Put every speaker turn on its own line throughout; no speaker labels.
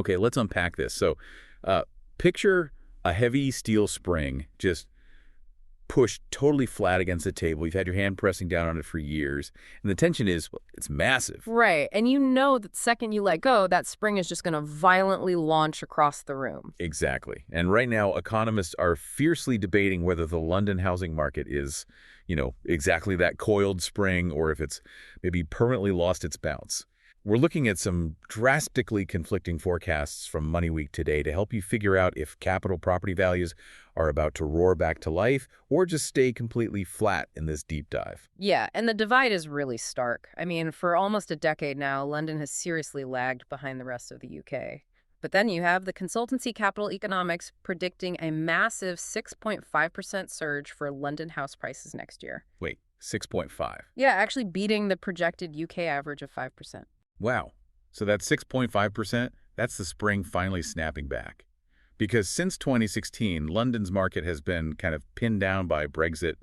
Okay, let's unpack this. So uh, picture a heavy steel spring just pushed totally flat against the table. You've had your hand pressing down on it for years. And the tension is, well, it's massive.
Right. And you know that the second you let go, that spring is just going to violently launch across the room.
Exactly. And right now, economists are fiercely debating whether the London housing market is, exactly that coiled spring or if it's maybe permanently lost its bounce. We're looking at some drastically conflicting forecasts from Money Week today to help you figure out if capital property values are about to roar back to life or just stay completely flat in this deep dive.
Yeah, and the divide is really stark. I mean, for almost a decade now, London has seriously lagged behind the rest of the UK. But then you have the consultancy Capital Economics predicting a massive 6.5% surge for London house prices next year.
Wait, 6.5.
Yeah, actually beating the projected UK average of 5%.
Wow. So that 6.5%, that's the spring finally snapping back. Because since 2016, London's market has been kind of pinned down by Brexit,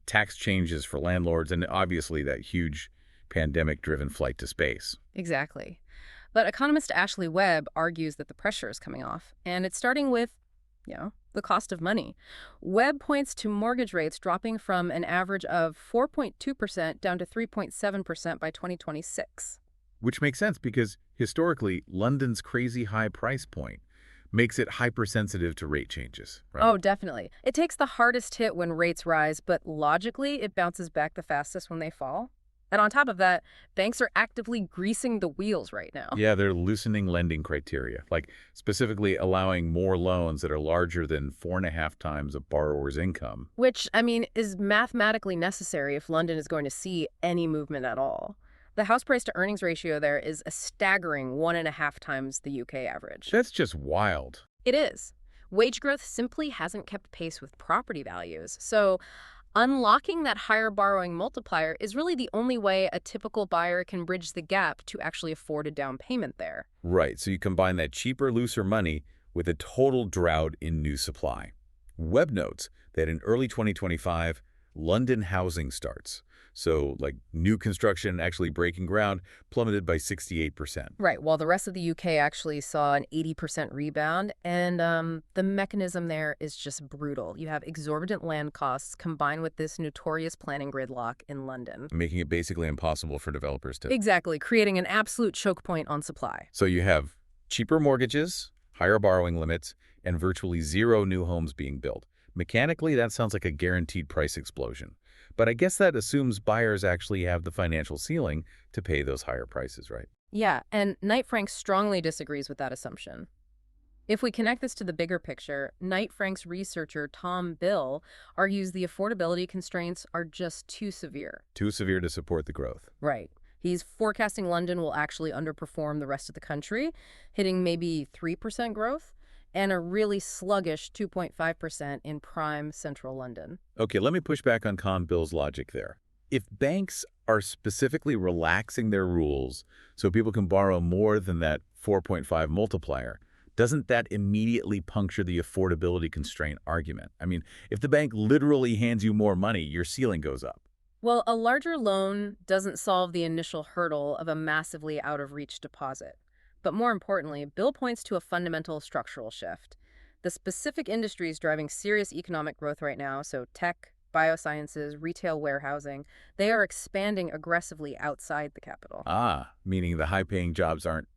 tax changes for landlords, and obviously that huge pandemic-driven flight to space.
Exactly. But economist Ashley Webb argues that the pressure is coming off, and it's starting with, the cost of money. Webb points to mortgage rates dropping from an average of 4.2% down to 3.7% by 2026.
Which makes sense because, historically, London's crazy high price point makes it hypersensitive to rate changes, right?
Oh, definitely. It takes the hardest hit when rates rise, but logically, it bounces back the fastest when they fall. And on top of that, banks are actively greasing the wheels right now.
Yeah, they're loosening lending criteria, like specifically allowing more loans that are larger than 4.5 times a borrower's income.
Which, I mean, is mathematically necessary if London is going to see any movement at all. The house price to earnings ratio there is a staggering 1.5 times the UK average.
That's just wild.
It is. Wage growth simply hasn't kept pace with property values. So unlocking that higher borrowing multiplier is really the only way a typical buyer can bridge the gap to actually afford a down payment there.
Right, so you combine that cheaper, looser money with a total drought in new supply. Webb notes that in early 2025, London housing starts, so like new construction actually breaking ground, plummeted by 68%.
Right, while the rest of the UK actually saw an 80% rebound, and the mechanism there is just brutal. You have exorbitant land costs combined with this notorious planning gridlock in London.
Making it basically impossible for developers to...
Exactly, creating an absolute choke point on supply.
So you have cheaper mortgages, higher borrowing limits, and virtually zero new homes being built. Mechanically, that sounds like a guaranteed price explosion. But I guess that assumes buyers actually have the financial ceiling to pay those higher prices, right?
Yeah, and Knight Frank strongly disagrees with that assumption. If we connect this to the bigger picture, Knight Frank's researcher Tom Bill argues the affordability constraints are just too severe.
Too severe to support the growth.
Right. He's forecasting London will actually underperform the rest of the country, hitting maybe 3% growth, and a really sluggish 2.5% in prime central London.
Okay, let me push back on Con Bill's logic there. If banks are specifically relaxing their rules so people can borrow more than that 4.5 multiplier, doesn't that immediately puncture the affordability constraint argument? I mean, if the bank literally hands you more money, your ceiling goes up.
Well, a larger loan doesn't solve the initial hurdle of a massively out-of-reach deposit. But more importantly, Bill points to a fundamental structural shift. The specific industries driving serious economic growth right now, so tech, biosciences, retail warehousing, they are expanding aggressively outside the capital.
Ah, meaning the high-paying jobs aren't,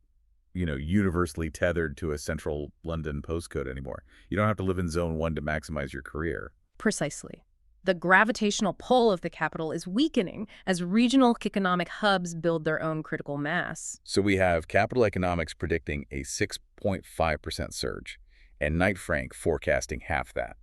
universally tethered to a central London postcode anymore. You don't have to live in Zone 1 to maximize your career.
Precisely. The gravitational pull of the capital is weakening as regional economic hubs build their own critical mass.
So we have Capital Economics predicting a 6.5% surge, and Knight Frank forecasting half that.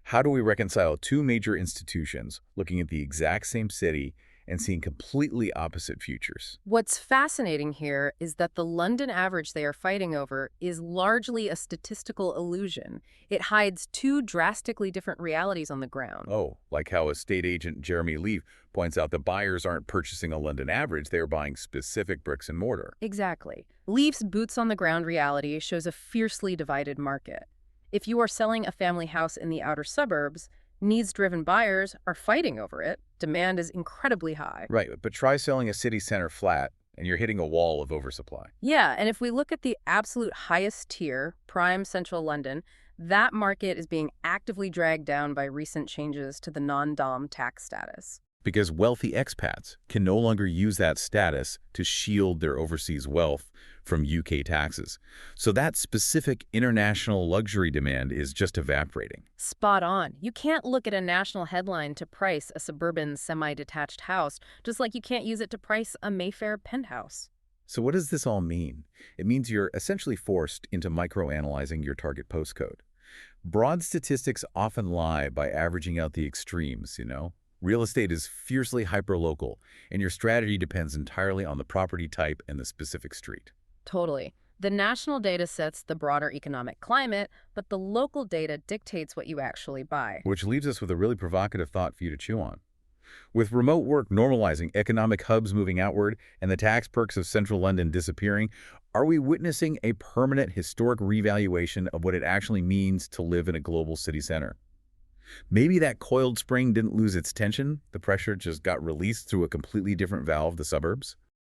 How do we reconcile two major institutions looking at the exact same city and seeing completely opposite futures?
What's fascinating here is that the London average they are fighting over is largely a statistical illusion. It hides two drastically different realities on the ground.
Oh, like how estate agent Jeremy Leaf points out that buyers aren't purchasing a London average, they are buying specific bricks and mortar.
Exactly. Leaf's boots-on-the-ground reality shows a fiercely divided market. If you are selling a family house in the outer suburbs, needs-driven buyers are fighting over it. Demand is incredibly high.
Right, but try selling a city center flat And you're hitting a wall of oversupply.
Yeah, and if we look at the absolute highest tier, prime central London, that market is being actively dragged down by recent changes to the non-dom tax status.
Because wealthy expats can no longer use that status to shield their overseas wealth from UK taxes. So that specific international luxury demand is just evaporating.
Spot on. You can't look at a national headline to price a suburban semi-detached house, just like you can't use it to price a Mayfair penthouse.
So what does this all mean? It means you're essentially forced into microanalyzing your target postcode. Broad statistics often lie by averaging out the extremes. Real estate is fiercely hyperlocal, and your strategy depends entirely on the property type and the specific street.
Totally. The national data sets the broader economic climate, but the local data dictates what you actually buy.
Which leaves us with a really provocative thought for you to chew on. With remote work normalizing, economic hubs moving outward, and the tax perks of central London disappearing, are we witnessing a permanent historic revaluation of what it actually means to live in a global city center? Maybe that coiled spring didn't lose its tension, the pressure just got released through a completely different valve, the suburbs?